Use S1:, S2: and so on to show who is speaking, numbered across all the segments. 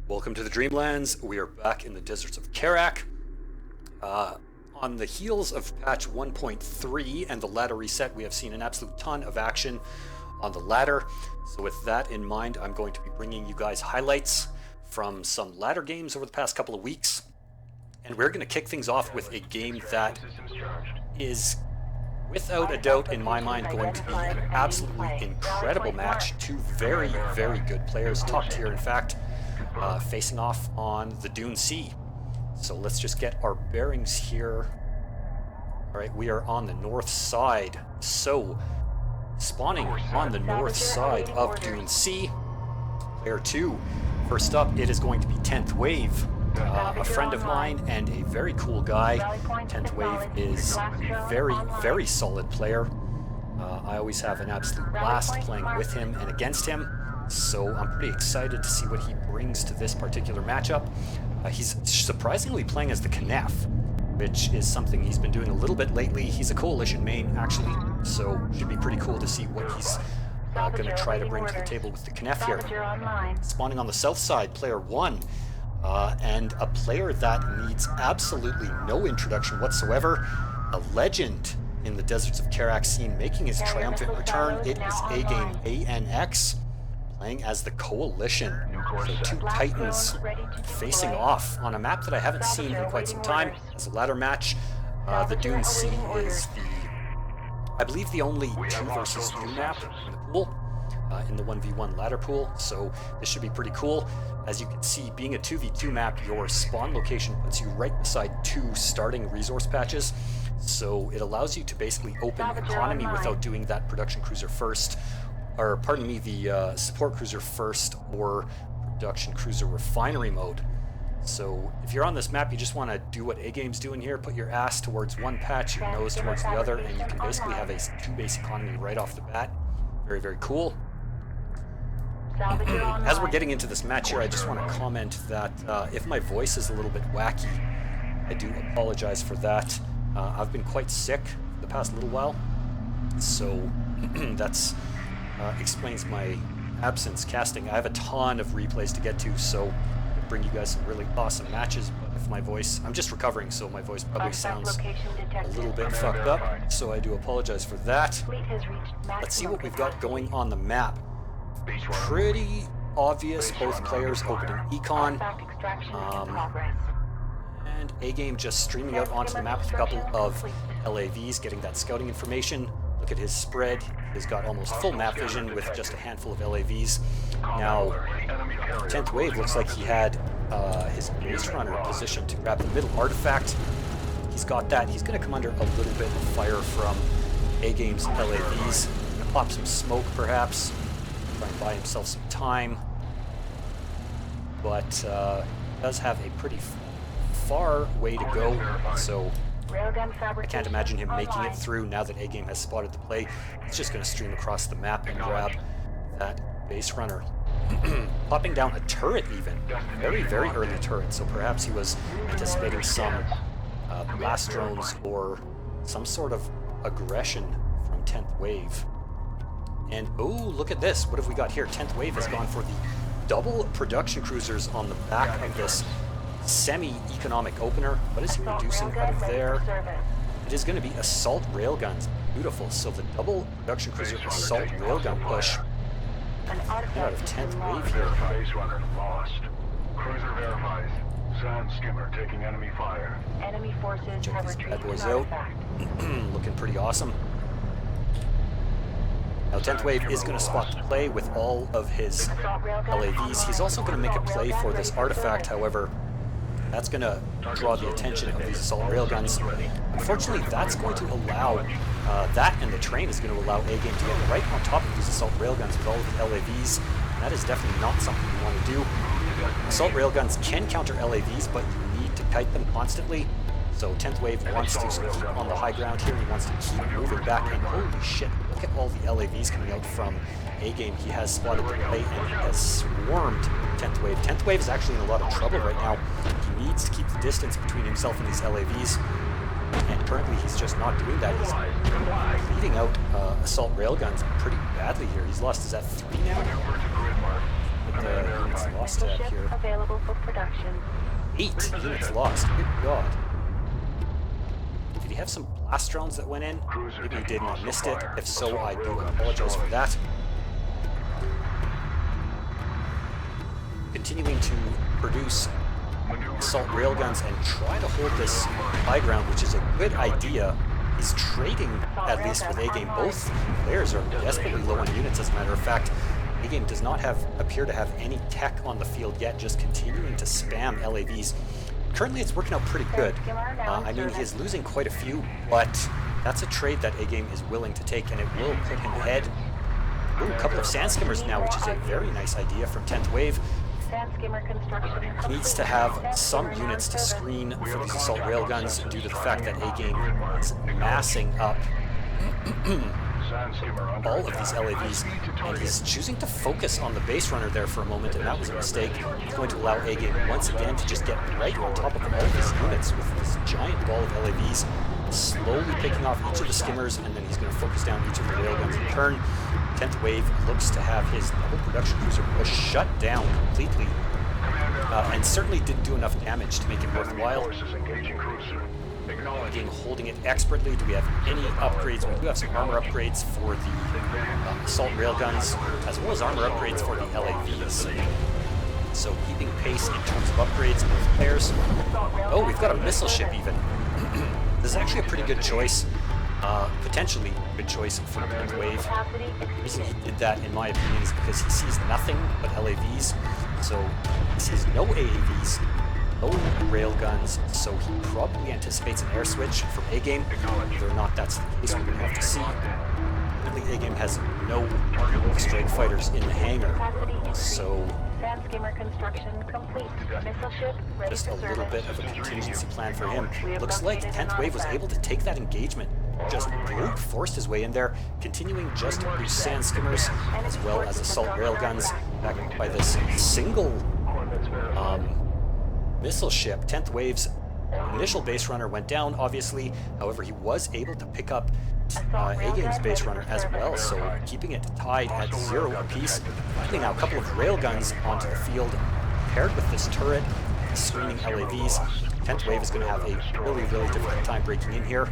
S1: Welcome to the Dreamlands. We are back in the deserts of Kharak. On the heels of patch 1.3 and the ladder reset, we have seen an absolute ton of action on the ladder. So with that in mind, I'm going to be bringing you guys highlights from some ladder games over the past couple of weeks. And we're going to kick things off with a game that is, without a doubt, in my mind, going to be an absolutely incredible match. Two very, very good players, top tier in fact, facing off on the Dune Sea. So let's just get our bearings here. All right, we are on the north side. So spawning on the north side of Dune Sea, player 2. First up, it is going to be 10th Wave. A friend of mine and a very cool guy. 10th Wave is a very, very solid player. I always have an absolute blast playing with him and against him. So I'm pretty excited to see what he brings to this particular matchup. He's surprisingly playing as the Knef, which is something he's been doing a little bit lately. He's a Coalition main, actually, so should be pretty cool to see what he's going to try to bring to the table with the Knef here. Spawning on the south side, player 1, and a player that needs absolutely no introduction whatsoever. A legend in the Deserts of Kharak scene, making his triumphant return. It is A-Game ANX, playing as the Coalition. So two titans facing off on a map that I haven't seen in quite some time. As a ladder match, the Dune Sea is I believe the only 2 versus 2 map in the pool, in the 1v1 ladder pool. So this should be pretty cool. As you can see, being a 2v2 map, your spawn location puts you right beside 2 starting resource patches. So it allows you to basically open economy without doing that production cruiser first, or pardon me, the support cruiser first or production cruiser refinery mode. So if you're on this map, you just want to do what A-Game's doing here, put your ass towards one patch, your nose towards the other, and you can basically have a 2-base economy right off the bat. Very, very cool. As we're getting into this match here, I just want to comment that if my voice is a little bit wacky, I do apologize for that. I've been quite sick the past little while, so that's explains my absence casting. I have a ton of replays to get to, so I'll bring you guys some really awesome matches. But if my voice, I'm just recovering, so my voice probably sounds a little bit fucked up, so I do apologize for that. Let's see what we've got going on the map. Pretty obvious, both players opening econ, and A-Game just streaming out onto the map with a couple of LAVs, getting that scouting information. Look at his spread. He's got almost full map vision with just a handful of LAVs. Now, 10th Wave looks like he had his base runner positioned to grab the middle artifact. He's got that. He's going to come under a little bit of fire from A-Game's LAVs. Gonna pop some smoke, perhaps. Try and buy himself some time. But does have a pretty far way to go, so I can't imagine him making it through now that A-Game has spotted the play. He's just going to stream across the map and grab that base runner. Popping down a turret even. Very, very early turret, so perhaps he was anticipating some blast drones or some sort of aggression from 10th Wave. And, oh, look at this. What have we got here? 10th Wave has gone for the double production cruisers on the back of this semi-economic opener. What is he reducing out of there? It is going to be assault railguns. Beautiful. So the double production cruiser assault railgun push. Get out of 10th Wave here.
S2: Base runner lost. Cruiser verifies. Sand skimmer taking enemy fire.
S3: Enemy forces
S1: Check
S3: have
S1: these
S3: retreated
S1: bad boys
S3: to
S1: out.
S3: artifact.
S1: Looking pretty awesome. Now 10th Wave is going to spot the play with all of his LAVs. He's also going to make a play for this artifact, however, that's going to draw the attention of these assault railguns. Unfortunately, that's going to allow, that and the train is going to allow A-Game to get right on top of these assault railguns with all of the LAVs, and that is definitely not something you want to do. Assault railguns can counter LAVs, but you need to kite them constantly. So 10th Wave wants to keep on the high ground here. He wants to keep moving back, and holy shit, look at all the LAVs coming out from A-Game. He has spotted the play, and he has swarmed 10th Wave. 10th Wave is actually in a lot of trouble right now. He needs to keep the distance between himself and these LAVs, and currently he's just not doing that. He's leading out assault railguns pretty badly here. He's lost his F3 now. the units lost tab
S3: Ship
S1: here.
S3: available for production.
S1: 8 units lost. Good God. Did he have some blast drones that went in? Maybe he did and I missed it. If so, I do apologize for that. Continuing to produce assault railguns and try to hold this high ground, which is a good idea. He's trading, at least with A-Game. Both players are desperately low on units, as a matter of fact. A-Game does not appear to have any tech on the field yet, just continuing to spam LAVs. Currently, it's working out pretty good. I mean, he is losing quite a few, but that's a trade that A-Game is willing to take, and it will put him ahead. Ooh, a couple of sand skimmers now, which is a very nice idea from 10th Wave. He needs to have some units to screen for these assault railguns due to the fact that A-Game is massing up all of these LAVs, and he's choosing to focus on the base runner there for a moment, and that was a mistake. It's going to allow A-Game once again to just get right on top of all of his units with this giant ball of LAVs, slowly picking off each of the skimmers, and then he's going to focus down each of the railguns in turn. 10th Wave looks to have his double production cruiser push shut down completely, and certainly didn't do enough damage to make it worthwhile. Again, holding it expertly. Do we have any upgrades? We do have some armor upgrades for the assault railguns, as well as armor upgrades for the LAVs. So keeping pace in terms of upgrades of both players. Oh, we've got a missile ship even. This is actually a pretty good choice. Potentially a good choice from 10th Wave. The reason he did that, in my opinion, is because he sees nothing but LAVs. So he sees no AAVs, no railguns, so he probably anticipates an air switch from A-Game. Whether or not that's the case, we're going to have to see. Apparently A-Game has no strike fighters in the hangar, so just a little bit of a contingency plan for him. Looks like 10th Wave was able to take that engagement, just brute forced his way in there, continuing just to produce sand skimmers as well as assault railguns, backed by this single missile ship. 10th Wave's initial base runner went down, obviously. However, he was able to pick up A-Game's base runner as well, so keeping it tied at 0 apiece. Finally now a couple of railguns onto the field, paired with this turret, screening LAVs. 10th Wave is going to have a really, really difficult time breaking in here.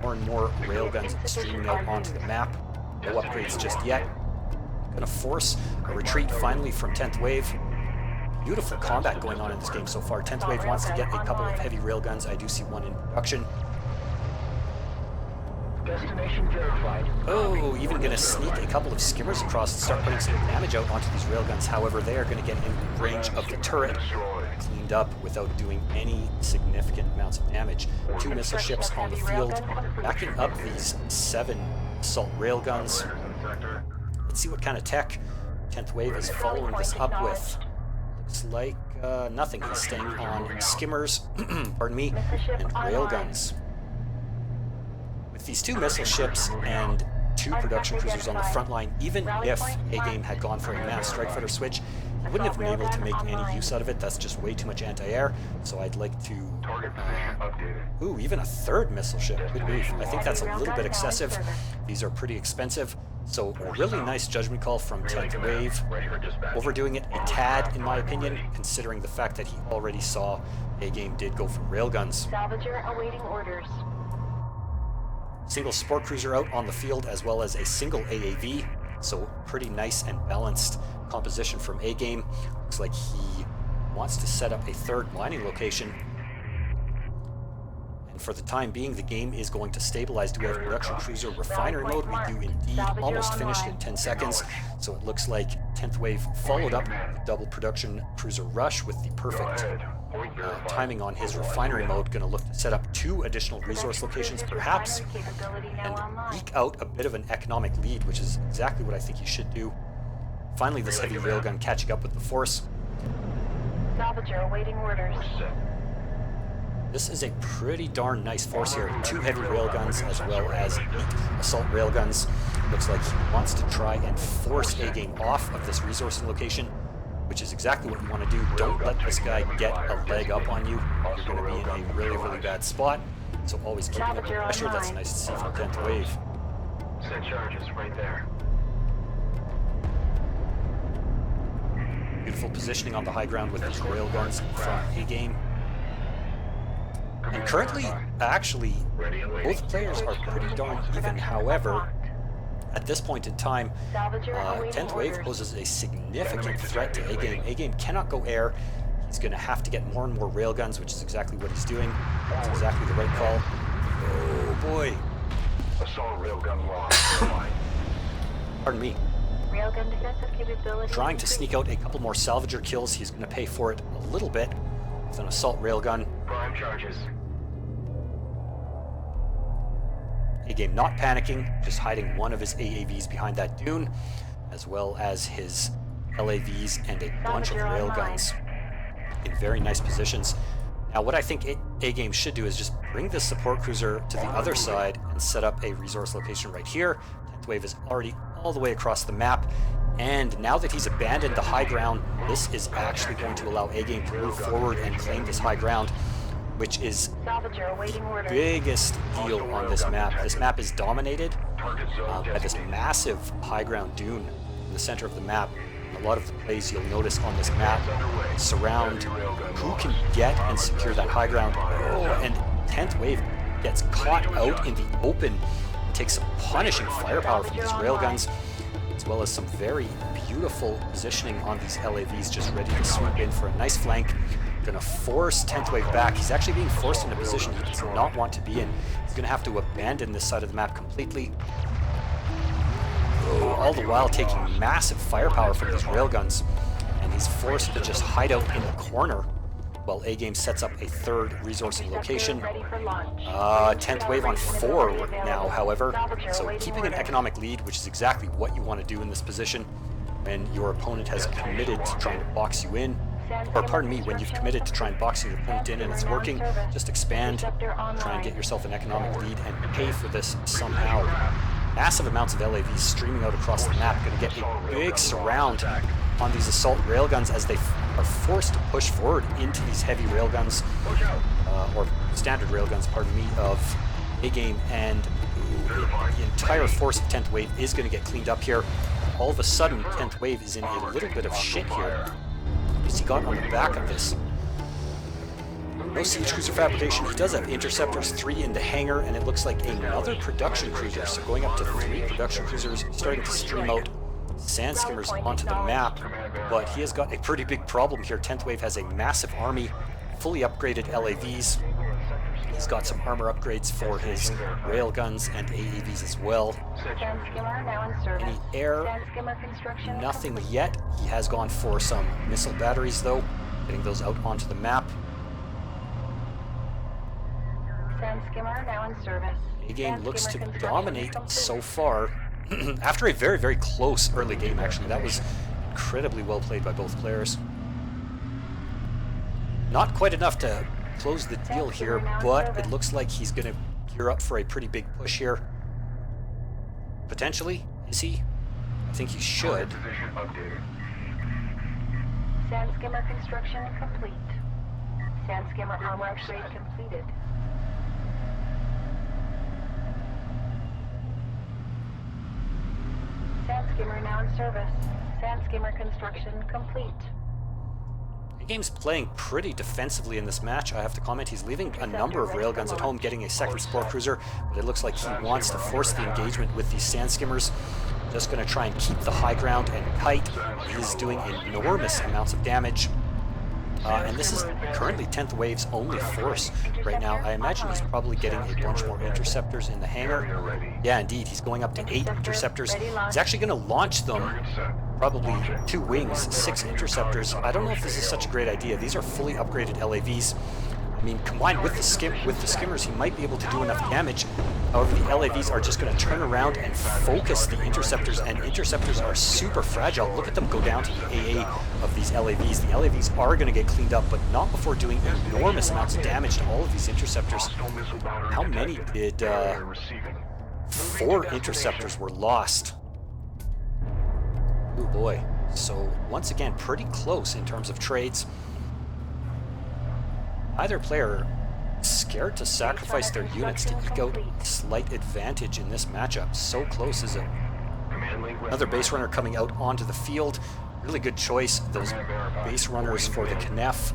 S1: More and more railguns streaming out onto the map. No upgrades just yet. Going to force a retreat finally from 10th Wave. Beautiful combat going on in this game so far. 10th Wave wants to get a couple of heavy railguns. I do see one in production.
S3: Destination verified.
S1: Oh, even going to sneak a couple of skimmers across and start putting some damage out onto these railguns. However, they are going to get in range of the turret, cleaned up without doing any significant amounts of damage. 2 missile ships on the field, backing up these 7 assault railguns. Let's see what kind of tech 10th Wave is following this up with. Looks like nothing. He's staying on skimmers, pardon me, and railguns. With these 2 missile ships and 2 production cruisers on the front line, even if A-Game had gone for a mass strike fighter switch, he wouldn't have been able to make any use out of it. That's just way too much anti-air, so I'd like to... ooh, even a 3rd missile ship. Good grief. I think that's a little bit excessive. These are pretty expensive, so a really nice judgment call from 10th Wave. Overdoing it a tad, in my opinion, considering the fact that he already saw A-Game did go for railguns.
S3: Salvager awaiting orders.
S1: Single support cruiser out on the field, as well as a single AAV, so pretty nice and balanced composition from A-Game. Looks like he wants to set up a 3rd mining location. And for the time being, the game is going to stabilize. Do we have production cruiser refinery mode? We do indeed. Almost finished in 10 seconds. So it looks like 10th Wave followed up the double production cruiser rush with the perfect timing on his refinery mode. Going to look to set up 2 additional resource locations perhaps, and eke out a bit of an economic lead, which is exactly what I think you should do. Finally, this heavy railgun catching up with the force.
S3: Salvager awaiting orders.
S1: This is a pretty darn nice force here. 2 heavy railguns as well as 8 assault railguns. Looks like he wants to try and force A-Game off of this resourcing location, which is exactly what you want to do. Don't let this guy get a leg up on you. You're going to be in a really, really bad spot. So always keeping up the pressure. That's nice to see from 10th Wave.
S2: Set charges right there.
S1: Beautiful positioning on the high ground with these railguns from A-Game. And currently, actually, both players are pretty darn even. However, at this point in time, 10th Wave poses a significant threat to A-Game. A-Game cannot go air. He's going to have to get more and more railguns, which is exactly what he's doing. It's exactly the right call. Oh boy.
S2: Assault railgun lost.
S1: Pardon me.
S3: Railgun defensive capability.
S1: Trying to sneak out a couple more salvager kills. He's going to pay for it a little bit with an assault railgun.
S2: Prime charges.
S1: A-Game not panicking, just hiding one of his AAVs behind that dune, as well as his LAVs and a bunch of railguns in very nice positions. Now what I think A-Game should do is just bring this support cruiser to the other side and set up a resource location right here. 10th Wave is already all the way across the map, and now that he's abandoned the high ground, this is actually going to allow A-Game to move forward and claim this high ground, which is the biggest deal on this map. This map is dominated by this massive high ground dune in the center of the map. A lot of the plays you'll notice on this map surround who can get and secure that high ground. Oh, and 10th Wave gets caught out in the open and takes some punishing firepower from these railguns, as well as some very beautiful positioning on these LAVs, just ready to swoop in for a nice flank. Gonna force 10th Wave back. He's actually being forced in a position he does not want to be in. He's gonna have to abandon this side of the map completely. All the while taking massive firepower from these railguns, and he's forced to just hide out in the corner while A-Game sets up a third resourcing location. 10th Wave on 4 now, however, so keeping an economic lead, which is exactly what you want to do in this position when your opponent has committed to trying to box you in. Or pardon me, when you've committed to try and box your opponent in and it's working, just expand, try and get yourself an economic lead and pay for this somehow. Massive amounts of LAVs streaming out across the map, going to get a big surround on these assault railguns as they are forced to push forward into these heavy railguns, or standard railguns, pardon me, of A-Game, and the entire force of 10th Wave is going to get cleaned up here. All of a sudden, 10th Wave is in a little bit of shit here, because he got on the back of this. No siege cruiser fabrication. He does have interceptors, 3 in the hangar, and it looks like another production cruiser. So going up to 3 production cruisers, starting to stream out sand skimmers onto the map. But he has got a pretty big problem here. 10th Wave has a massive army, fully upgraded LAVs. He's got some armor upgrades for his railguns and AAVs as well. Any air? Nothing yet. He has gone for some missile batteries though, getting those out onto the map.
S3: Skimmer now in service.
S1: A-Game looks to dominate so far. After a very, very close early game, actually. That was incredibly well played by both players. Not quite enough to close the deal here, but it looks like he's going to gear up for a pretty big push here. Potentially, is he? I think he should.
S3: Sand skimmer construction complete. Sand skimmer armor upgrade completed. Sand skimmer now in service. Sand skimmer construction complete.
S1: A-Game's playing pretty defensively in this match, I have to comment. He's leaving a number of railguns at home, getting a second support cruiser, but it looks like he wants to force the engagement with these sand skimmers. Just going to try and keep the high ground and kite. He's doing enormous amounts of damage. And this is currently 10th Wave's only force right now. I imagine he's probably getting a bunch more interceptors in the hangar. Yeah, indeed, he's going up to 8 interceptors. He's actually going to launch them, probably 2 wings, 6 interceptors. I don't know if this is such a great idea. These are fully upgraded LAVs. I mean, combined with the skimmers, he might be able to do enough damage. However, the LAVs are just going to turn around and focus the interceptors, and interceptors are super fragile. Look at them go down to the AA of these LAVs. The LAVs are going to get cleaned up, but not before doing enormous amounts of damage to all of these interceptors. How many did... 4 interceptors were lost. Oh boy. So, once again, pretty close in terms of trades. Either player scared to sacrifice their units to eke out a slight advantage in this matchup. So close is it? Another base runner coming out onto the field. Really good choice. Those base runners for the Knef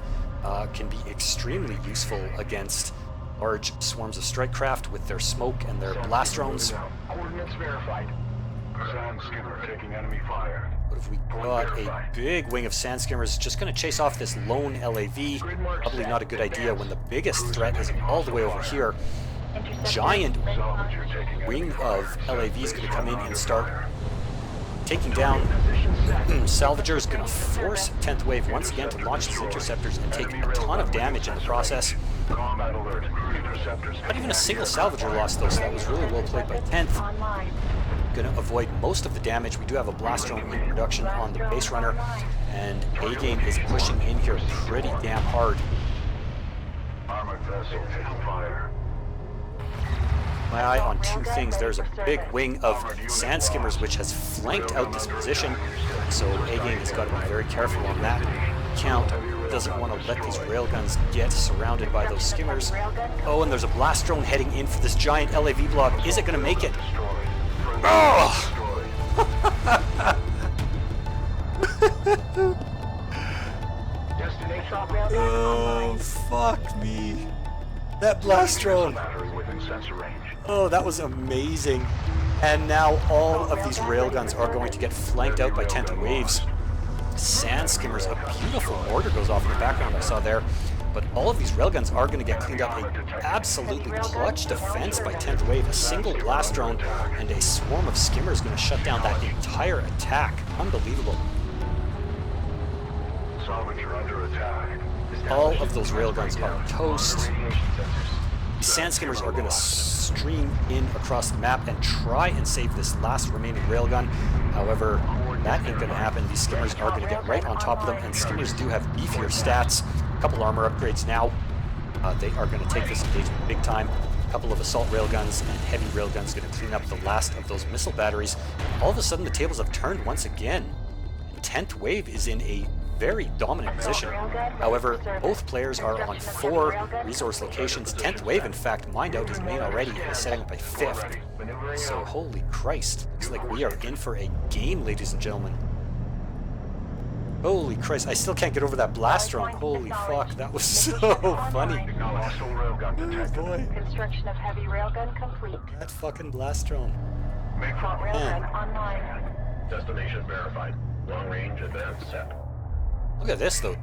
S1: can be extremely useful against large swarms of strike craft with their smoke and their blast drones.
S2: Coordinates verified. Sand skimmer taking enemy fire.
S1: But if we got a big wing of sand skimmers just going to chase off this lone LAV, probably not a good idea when the biggest threat is all the way over here. Giant wing of LAV is going to come in and start taking down. Salvager is going to force 10th Wave once again to launch these interceptors and take a ton of damage in the process.
S2: Combat alert. Interceptors.
S1: Not even a single Salvager lost though, so that was really well played by 10th. Going to avoid most of the damage. We do have a blast drone in production on the base runner, and A-Game is pushing in here pretty damn hard.
S2: Armored vessel taking fire.
S1: My eye on two things. There's a big wing of sand skimmers which has flanked out this position, so A-Game has got to be very careful on that count. Doesn't want to let these railguns get surrounded by those skimmers. Oh, and there's a blast drone heading in for this giant LAV blob. Is it going to make it? Oh! Oh, fuck me. That blast drone. Oh, that was amazing. And now all of these railguns are going to get flanked out by 10th Waves. Sand skimmers, a beautiful mortar goes off in the background I saw there. But all of these railguns are going to get cleaned up. An absolutely clutch defense by 10th Wave. A single blast drone and a swarm of skimmers going to shut down that entire attack. Unbelievable.
S2: Salvager under attack.
S1: All of those railguns are toast. Sand skimmers are going to stream in across the map and try and save this last remaining railgun. However, that ain't going to happen. These skimmers are going to get right on top of them, and skimmers do have beefier stats. A couple armor upgrades now. They are going to take this engagement big time. A couple of assault railguns and heavy railguns going to clean up the last of those missile batteries. All of a sudden, the tables have turned once again. And 10th Wave is in a very dominant position. However, both players are on 4 resource locations. 10th Wave, in fact, mined out his main already and is setting up a 5th. So, holy Christ. Looks like we are in for a game, ladies and gentlemen. Holy Christ, I still can't get over that blast drone. Holy fuck, that was so funny. Oh boy.
S3: Construction of heavy railgun complete.
S1: That fucking blast drone.
S3: Front railgun online.
S2: Destination verified. Long range advance set.
S1: Look at this though.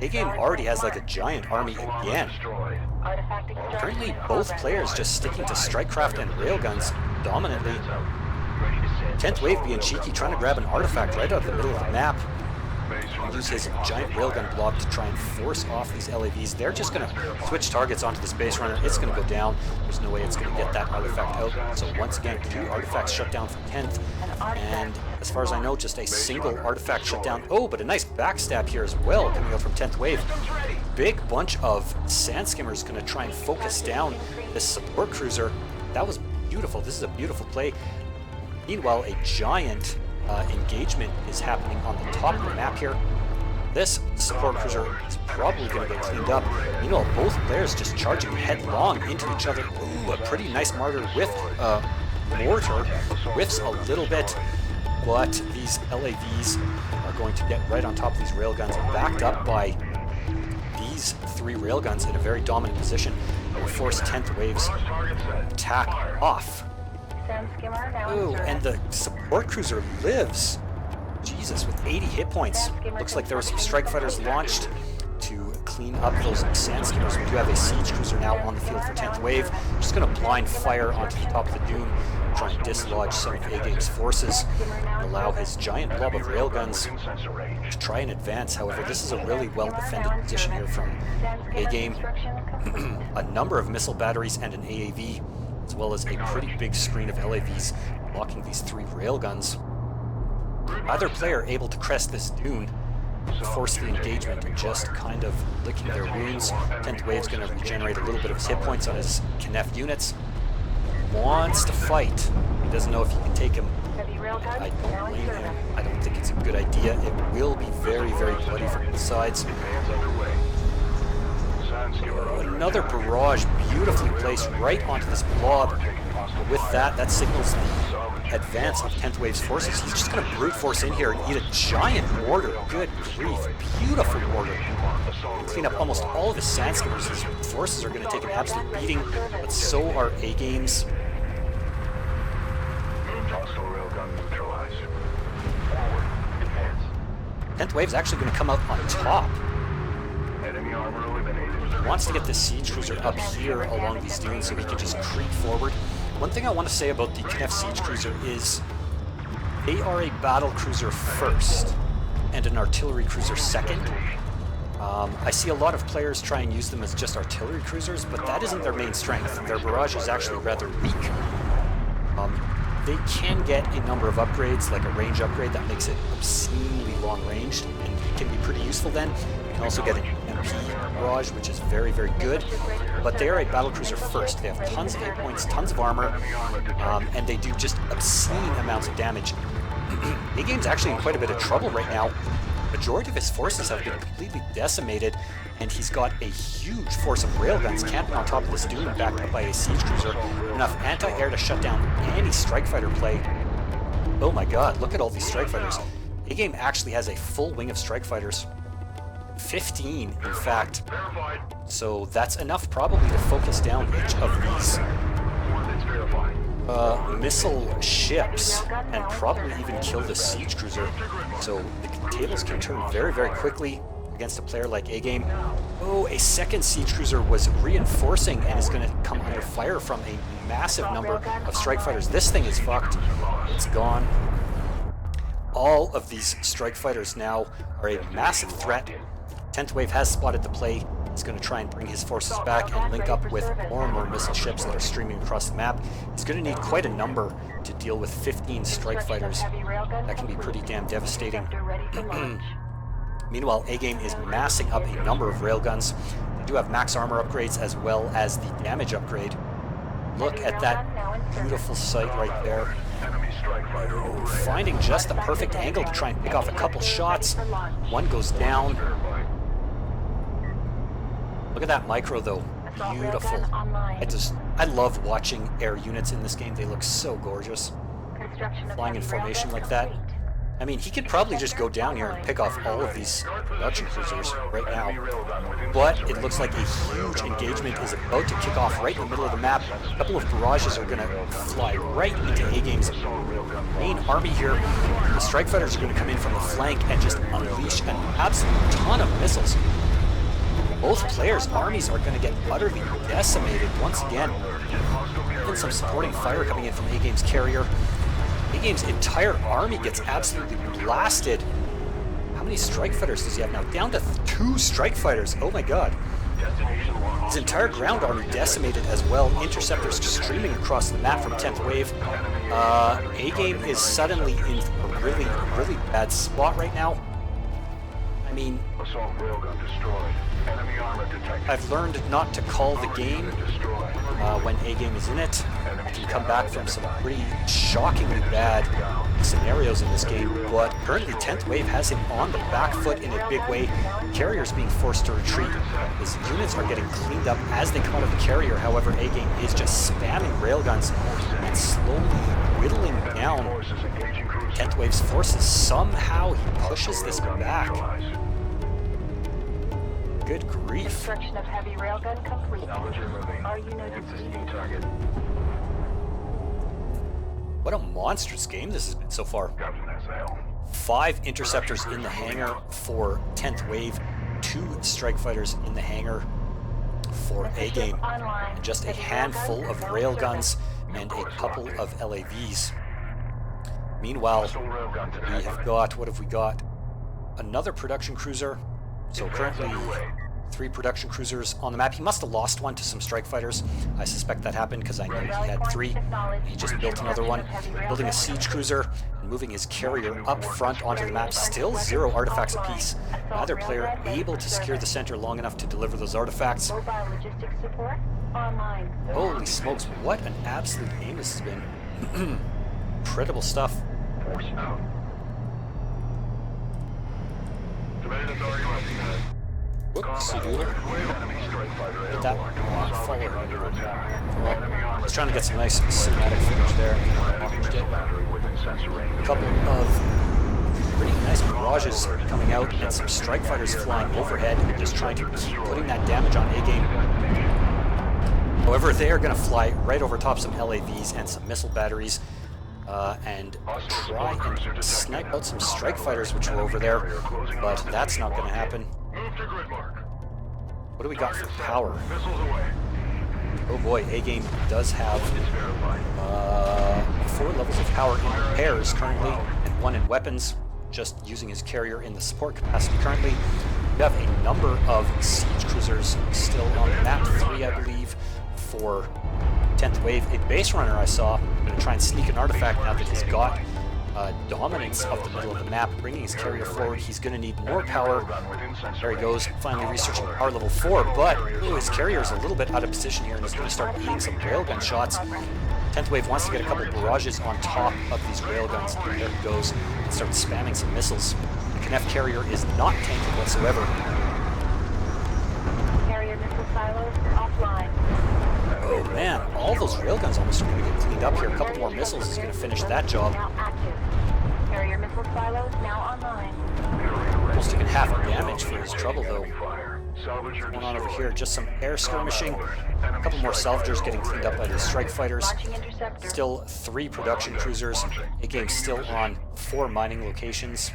S1: A-Game already has like a giant army again.
S3: Artifact extraction.
S1: Currently, both players just sticking to strikecraft and railguns dominantly. 10th Wave being cheeky, trying to grab an artifact right out of the middle of the map. And use his giant railgun block to try and force off these LAVs. They're just going to switch targets onto this base runner. It's going to go down. There's no way it's going to get that artifact out. So once again, 2 artifacts shut down from 10th. And as far as I know, just a single artifact shut down. Oh, but a nice backstab here as well coming out from 10th Wave. Big bunch of sand skimmers going to try and focus down this support cruiser. That was beautiful. This is a beautiful play. Meanwhile, a giant engagement is happening on the top of the map here. This support cruiser is probably going to get cleaned up. Meanwhile, both players just charging headlong into each other. Ooh, a pretty nice mortar whiffs a little bit, but these LAVs are going to get right on top of these railguns, backed up by these 3 railguns in a very dominant position, and will force 10th Wave's attack off.
S3: Sand skimmer now
S1: Ooh,
S3: in
S1: and the
S3: service.
S1: support cruiser lives. Jesus, with 80 hit points. Looks like there were some strike fighters launched to clean up those sand skimmers. We do have a siege cruiser now on the field for 10th Wave. Just going to blind fire onto the top of the dune, try and dislodge some of A-Game's forces, and allow his giant blob of railguns to try and advance. However, this is a really well-defended position here from A-Game. A number of missile batteries and an AAV, as well as a pretty big screen of LAVs blocking these 3 railguns. Either player able to crest this dune, force the engagement, and just kind of licking their wounds. 10th Wave's going to regenerate a little bit of his hit points on his Knef units. Wants to fight. He doesn't know if he can take him. I don't blame him. I don't think it's a good idea. It will be very, very bloody from both sides. Another barrage beautifully placed right onto this blob. With that, that signals the advance of 10th Wave's forces. He's just going to brute force in here and eat a giant mortar. Good grief. Beautiful mortar. Clean up almost all of his sand skimmers. His forces are going to take an absolute beating, but so are A-Game's.
S2: Hostile railgun neutralized. Forward. Advance.
S1: 10th Wave's actually going to come out on top.
S2: Enemy armor eliminated.
S1: Wants to get the siege cruiser up here along these dunes so he can just creep forward. One thing I want to say about the Kniff siege cruiser is they are a battle cruiser first and an artillery cruiser second. I see a lot of players try and use them as just artillery cruisers, but that isn't their main strength. Their barrage is actually rather weak. They can get a number of upgrades, like a range upgrade that makes it obscenely long-ranged and can be pretty useful then. You can also get an MP barrage, which is very, very good. But they are a battlecruiser first. They have tons of hit points, tons of armor, and they do just obscene amounts of damage. A-Game's actually in quite a bit of trouble right now. Majority of his forces have been completely decimated, and he's got a huge force of railguns camping on top of this dune, backed up by a siege cruiser. Enough anti-air to shut down any strike fighter play. Oh my god, look at all these strike fighters. A-Game actually has a full wing of strike fighters. 15, in fact. So that's enough probably to focus down each of these missile ships and probably even kill the siege cruiser. So the tables can turn very, very quickly against a player like A-Game. Oh, a second siege cruiser was reinforcing and is going to come under fire from a massive number of strike fighters. This thing is fucked. It's gone. All of these strike fighters now are a massive threat. 10th Wave has spotted the play. He's going to try and bring his forces back and link up with more and more missile ships that are streaming across the map. He's going to need quite a number to deal with 15 strike fighters. That can be pretty damn devastating. Meanwhile, A-Game is massing up a number of railguns. They do have max armor upgrades as well as the damage upgrade. Look at that beautiful sight right there. Finding just the perfect angle to try and pick off a couple shots. One goes down. Look at that micro though. Beautiful. I love watching air units in this game. They look so gorgeous. Flying in formation like that. I mean, he could probably just go down here and pick off all of these production cruisers right now. But it looks like a huge engagement is about to kick off right in the middle of the map. A couple of barrages are going to fly right into A-Game's main army here. The strike fighters are going to come in from the flank and just unleash an absolute ton of missiles. Both players' armies are going to get utterly decimated once again. Even some supporting fire coming in from A-Game's carrier. A-Game's entire army gets absolutely blasted. How many strike fighters does he have now? Down to 2 strike fighters. Oh my god. His entire ground army decimated as well. Interceptors streaming across the map from 10th Wave. A-Game is suddenly in a really, really bad spot right now. I mean, I've learned not to call the game when A-Game is in it. I can come back from some pretty shockingly bad scenarios in this game, but currently 10th Wave has him on the back foot in a big way. Carrier's being forced to retreat. His units are getting cleaned up as they come out of the carrier. However, A-Game is just spamming railguns and slowly whittling down 10th Wave's forces. Somehow he pushes this back. Good grief.
S3: Construction of heavy railgun complete. Our units target.
S1: What a monstrous game this has been so far. 5 interceptors in the hangar for 10th Wave, 2 strike fighters in the hangar for A-Game, and just a handful of railguns and a couple of LAVs. Meanwhile, we have got, what have we got? Another production cruiser. So currently 3 production cruisers on the map. He must have lost one to some strike fighters. I suspect that happened because I know he had 3. He just built another one. Building a siege cruiser and moving his carrier up front onto the map. Still 0 artifacts apiece. Neither player able to secure the center long enough to deliver those artifacts. Holy smokes, what an absolute game this has been. Incredible stuff. Whoop. Sudoodle.
S2: Enemy strike fighter
S1: Did that
S2: airborne.
S1: follow him?
S2: Under attack.
S1: Well,
S2: Enemy armor.
S1: he's trying to get some nice cinematic footage there.
S2: Enemy missile battery within sensor range.
S1: A couple of pretty nice barrages coming out and some strike fighters flying overhead, just trying to keep putting that damage on A-Game. However, they are going to fly right over top some LAVs and some missile batteries and try and snipe out some strike fighters which are over there, but that's not going to happen.
S2: Move to grid mark.
S1: What do we got for power?
S2: Missiles away.
S1: Oh boy, A-Game does have
S2: It's verified.
S1: 4 levels of power in repairs currently, and 1 in weapons, just using his carrier in the support capacity currently. We have a number of siege cruisers still on map 3, I believe, for 10th Wave. A base runner I saw, going to try and sneak an artifact now that he's got dominance of the middle of the map, bringing his carrier forward. He's going to need more power. There he goes, finally researching power level 4, but his carrier is a little bit out of position here and he's going to start eating some railgun shots. 10th Wave wants to get a couple barrages on top of these railguns, and there he goes and starts spamming some missiles. The Knef carrier is not tanked whatsoever.
S3: Carrier missile silos offline.
S1: Oh man, all those railguns almost are going to get cleaned up here. A couple more missiles is going to finish that job.
S3: Now active. Carrier missile silos now online.
S1: Almost taking half damage for his trouble though.
S2: Salvage or
S1: Going on over
S2: destroy.
S1: here, just some air skirmishing. A couple more salvagers getting cleaned up by the strike fighters.
S3: Launching interceptor.
S1: Still 3 production cruisers. A-Game still on 4 mining locations.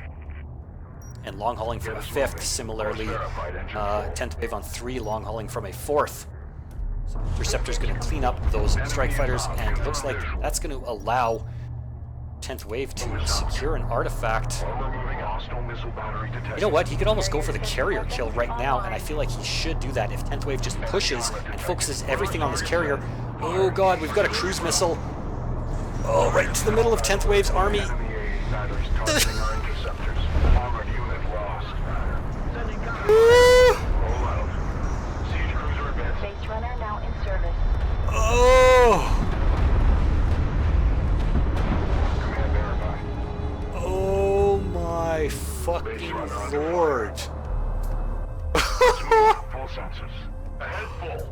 S1: And long hauling from a 5th, similarly 10th Wave on 3, long hauling from a 4th. So Interceptor's going to clean up those strike fighters, and it looks like that's going to allow 10th Wave to secure an artifact.
S2: Removing hostile missile battery detected.
S1: You know what? He could almost go for the carrier kill right now, and I feel like he should do that if 10th Wave just pushes and focuses everything on this carrier. Oh god, we've got a cruise missile. Oh, right into the middle of 10th Wave's army.
S2: Enemy AA batteries targeting our interceptors. Armored unit lost. Roll out. Siege cruiser advancing.
S3: Base runner now in service.
S1: Oh!
S2: Command verify.
S1: Oh my fucking lord.
S2: Full sensors. Ahead full.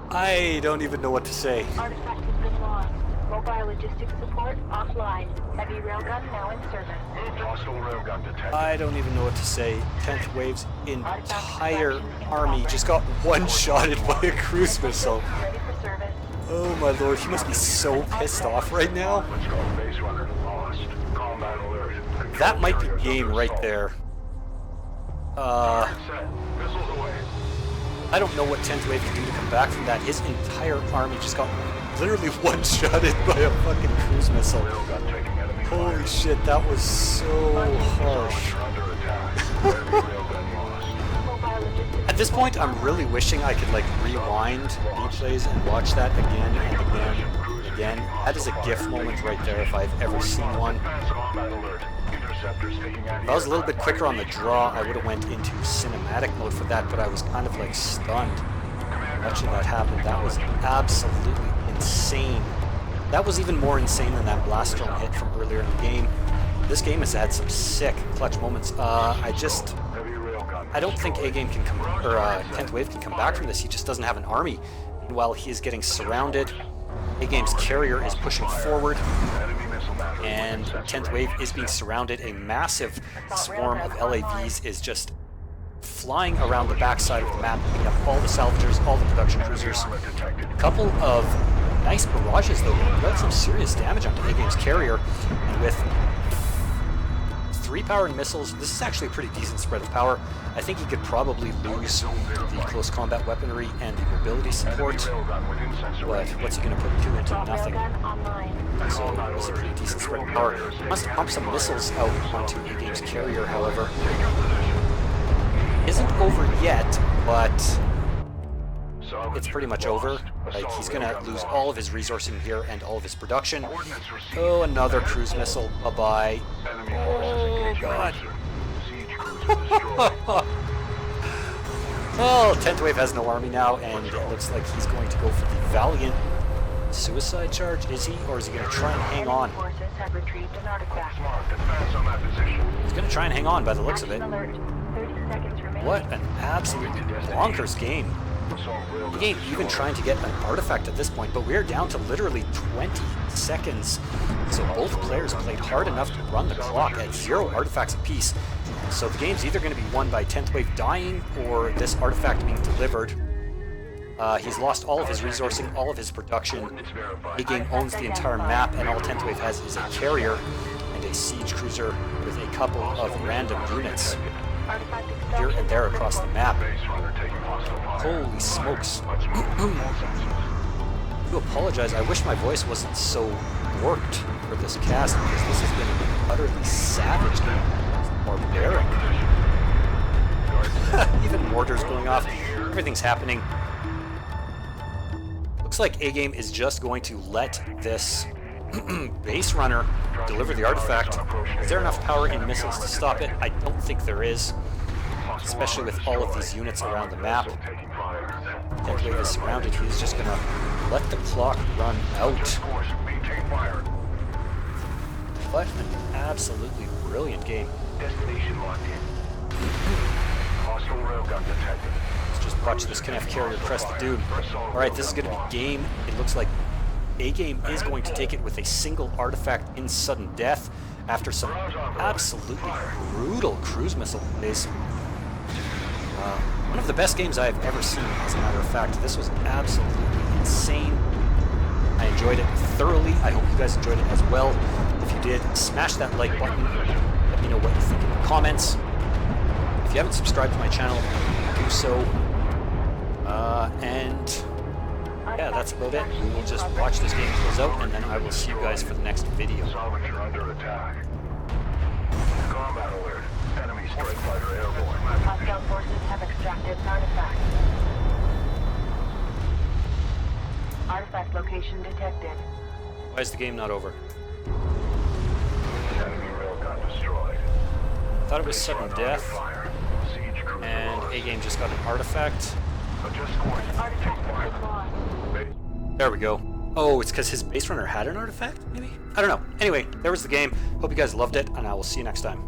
S1: I don't even know what to say.
S3: Artifact has been lost. Mobile logistics support offline. Heavy railgun now in service.
S2: Moved hostile railgun detected.
S1: I don't even know what to say. 10th Wave's entire army just got one-shotted by a cruise missile.
S3: Ready for service.
S1: Oh my lord, he must be so pissed off right now.
S2: Let's go. Base runner lost. Combat alert. Control
S1: That might be
S2: carrier
S1: game
S2: under
S1: right
S2: assault.
S1: there.
S2: Target set. Missiles away.
S1: I don't know what 10th Wave can do to come back from that. His entire army just got literally one-shotted by a fucking cruise missile.
S2: Railgun taking enemy fire.
S1: Holy shit, that was so harsh.
S2: You're under attack. Enemy railgun lost.
S3: Mobile logistics.
S1: At this point, I'm really wishing I could like rewind replays and watch that again and again and again. That is a GIF moment right there if I've ever seen one.
S2: Advanced combat alert. Interceptors taking
S1: If I was a little bit quicker on the draw, I would have went into cinematic mode for that, but I was kind of like stunned watching that happen. That was absolutely insane. That was even more insane than that blast drone hit from earlier in the game. This game has had some sick clutch moments. I don't think A-Game can come, or 10th Wave can come back from this. He just doesn't have an army. Meanwhile, he is getting surrounded. A-Game's carrier is pushing forward, and 10th Wave is being surrounded. A massive swarm of LAVs is just flying around the backside of the map, picking up all the salvagers, all the production cruisers. A couple of nice barrages, though, got some serious damage onto A-Game's carrier, and with 3 powered missiles, this is actually a pretty decent spread of power. I think he could probably lose the close combat weaponry and the mobility support, but what's he going to put 2 into nothing?
S3: Railgun online.
S1: So it was a pretty decent spread of power. Must have pumped some missiles out onto A-Game's carrier, however. Isn't over yet, but it's pretty much over. Like, he's gonna lose all of his resourcing here and all of his production. Oh, another cruise missile. Bye-bye. Oh, God. Well, 10th Wave has no army now, and it looks like he's going to go for the Valiant suicide charge. Is he? Or is he going to try and hang on?
S3: Forces have retrieved an artifact.
S2: Smart. Advance on that position.
S1: He's going to try and hang on by the looks of it.
S3: Action alert. 30 seconds remaining.
S1: What an absolutely bonkers game.
S2: Assault railgun
S1: The game even trying to get an artifact at this point, but we're down to literally 20 seconds. So both players played hard enough to run the clock at 0 artifacts apiece. So the game's either going to be won by 10th Wave dying or this artifact being delivered. He's lost all of his resourcing, all of his production. A-Game owns the entire map, and all 10th Wave has is a carrier and a siege cruiser with a couple of random units
S3: Artifact
S1: here and there across the map.
S2: Base runner taking hostile fire.
S1: Holy smokes.
S2: Let's move. All sensors.
S1: I do apologize. I wish my voice wasn't so worked for this cast because this has been an utterly savage game. Barbaric. Even mortars going off. Everything's happening. Looks like A-Game is just going to let this base runner deliver the artifact. Is there enough power in missiles to stop it? I don't think there is, especially with all of these units around the map.
S2: Taking fire.
S1: 10th Wave is surrounded. He's just going to let the clock run out.
S2: Course. Maintain fire.
S1: What an absolutely brilliant game.
S2: Destination locked in. Hostile railgun detected.
S1: Let's just watch this KNF carrier crest the dude. Alright, this is going to be game. It looks like A-Game is going to take it with a single artifact in sudden death after some absolutely brutal cruise missile plays. One of the best games I've ever seen, as a matter of fact. This was absolutely insane. I enjoyed it thoroughly. I hope you guys enjoyed it as well. If you did, smash that like button. Let me know what you think in the comments. If you haven't subscribed to my channel, do so. And yeah, that's about it. We will just watch this game close out, and then I will see you guys for the next video.
S2: Salvager under attack. Combat alert. Enemy strike fighter airborne.
S3: Hostile forces have extracted an artifact. Artifact location detected.
S1: Why is the game not over?
S2: Enemy railgun destroyed.
S1: I thought it was sudden death,
S2: Fire. Siege cruiser
S1: and
S2: lost.
S1: A-Game just got an artifact.
S2: Adjust course.
S3: Artifact
S2: Take fire.
S3: is lost.
S2: Base.
S1: There we go. Oh, it's because his base runner had an artifact, maybe? I don't know. Anyway, there was the game. Hope you guys loved it, and I will see you next time.